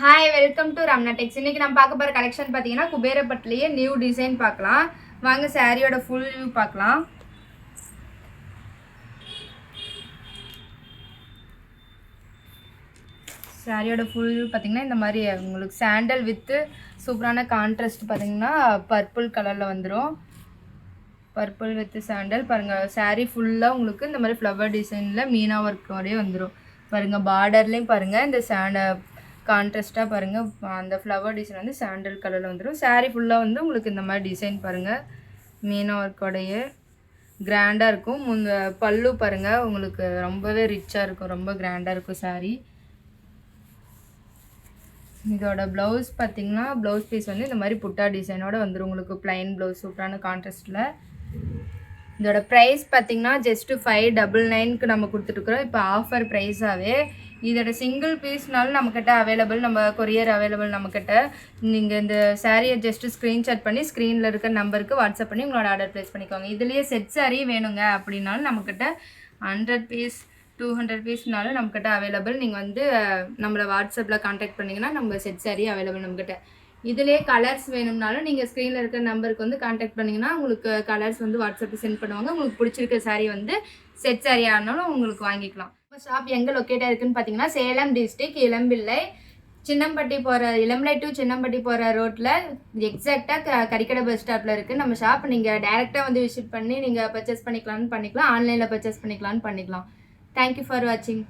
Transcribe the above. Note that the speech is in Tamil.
ஹாய் வெல்கம் டு ரம்னா டெக்ஸ். இன்னைக்கு நம்ம பார்க்க போகிற கலெக்ஷன் பார்த்தீங்கன்னா குபேரப்பட்டிலேயே நியூ டிசைன் பார்க்கலாம். வாங்க சாரியோட ஃபுல் வியூ பார்க்கலாம். சாரியோட ஃபுல் வியூ பார்த்தீங்கன்னா இந்த மாதிரி உங்களுக்கு சாண்டல் வித்து சூப்பரான கான்ட்ராஸ்ட் பார்த்தீங்கன்னா பர்பிள் கலரில் வந்துடும். பர்பிள் வித்து சாண்டல் பாருங்கள். சாரீ ஃபுல்லாக உங்களுக்கு இந்த மாதிரி ஃப்ளவர் டிசைனில் மீனா ஒர்க்கோடய வந்துடும். பாருங்கள் பார்டர்லேயும் பாருங்கள் இந்த கான்ட்ராஸ்ட்டாக பாருங்கள் அந்த ஃப்ளவர் டிசைன் வந்து சாண்டல் கலரில் வந்துடும். சாரீ ஃபுல்லாக வந்து உங்களுக்கு இந்த மாதிரி டிசைன் பாருங்கள் மீனா ஒர்க்கோடைய கிராண்டாக இருக்கும். பல்லு பாருங்கள் உங்களுக்கு ரொம்பவே ரிச்சாக இருக்கும், ரொம்ப கிராண்டாக இருக்கும் சாரீ. இதோட ப்ளவுஸ் பார்த்திங்கன்னா ப்ளவுஸ் பீஸ் வந்து இந்த மாதிரி புட்டா டிசைனோட வந்துடும் உங்களுக்கு. ப்ளைன் ப்ளவுஸ் சூப்பரான கான்ட்ராஸ்ட்டில். இதோட ப்ரைஸ் பார்த்திங்கன்னா ஜஸ்ட்டு 599க்கு நம்ம கொடுத்துட்ருக்குறோம் இப்போ ஆஃபர் ப்ரைஸாகவே. இதோட சிங்கிள் பீஸ்னாலும் நம்மக்கிட்ட அவைலபிள், நம்ம கொரியர் அவைலபிள் நம்மக்கிட்ட. நீங்கள் இந்த சாரியை ஜஸ்ட்டு ஸ்க்ரீன்ஷாட் பண்ணி ஸ்க்ரீனில் இருக்கிற நம்பருக்கு வாட்ஸ்அப் பண்ணி உங்களோட ஆர்டர் ப்ளேஸ் பண்ணிக்கோங்க. இதுலேயே செட் சாரி வேணுங்க அப்படின்னாலும் நம்மக்கிட்ட 100 பீஸ் 200 பீஸ்னாலும் நம்மக்கிட்ட அவைலபிள். நீங்கள் வந்து நம்மளை வாட்ஸ்அப்பில் கான்டாக்ட் பண்ணிங்கன்னா நம்ம செட் சாரி அவைலபிள் நம்மக்கிட்ட. இதிலே கலர்ஸ் வேணும்னாலும் நீங்கள் ஸ்க்ரீனில் இருக்கிற நம்பருக்கு வந்து கான்டாக்ட் பண்ணிங்கன்னா உங்களுக்கு கலர்ஸ் வந்து வாட்ஸ்அப்பில் சென்ட் பண்ணுவாங்க. உங்களுக்கு பிடிச்சிருக்க சாரீ வந்து செட் சாரியாக இருந்தாலும் உங்களுக்கு வாங்கிக்கலாம். இப்போ ஷாப் எங்கே லொக்கேட்டாக இருக்குதுன்னு பார்த்தீங்கன்னா சேலம் டிஸ்ட்ரிக்ட் இளம்பிள்ளை சின்னம்பட்டி போகிற இளம்பிள்ளை டு சின்னம்பட்டி போகிற ரோட்டில் எக்ஸாக்டாக கறிக்கடை பஸ் ஸ்டாப்பில் இருக்குது நம்ம ஷாப். நீங்கள் டேரெக்டாக வந்து விசிட் பண்ணி நீங்கள் பர்ச்சேஸ் பண்ணிக்கலாம். ஆன்லைனில் பர்ச்சேஸ் பண்ணிக்கலான்னு பண்ணிக்கலாம். தேங்க்யூ ஃபார் வாட்சிங்.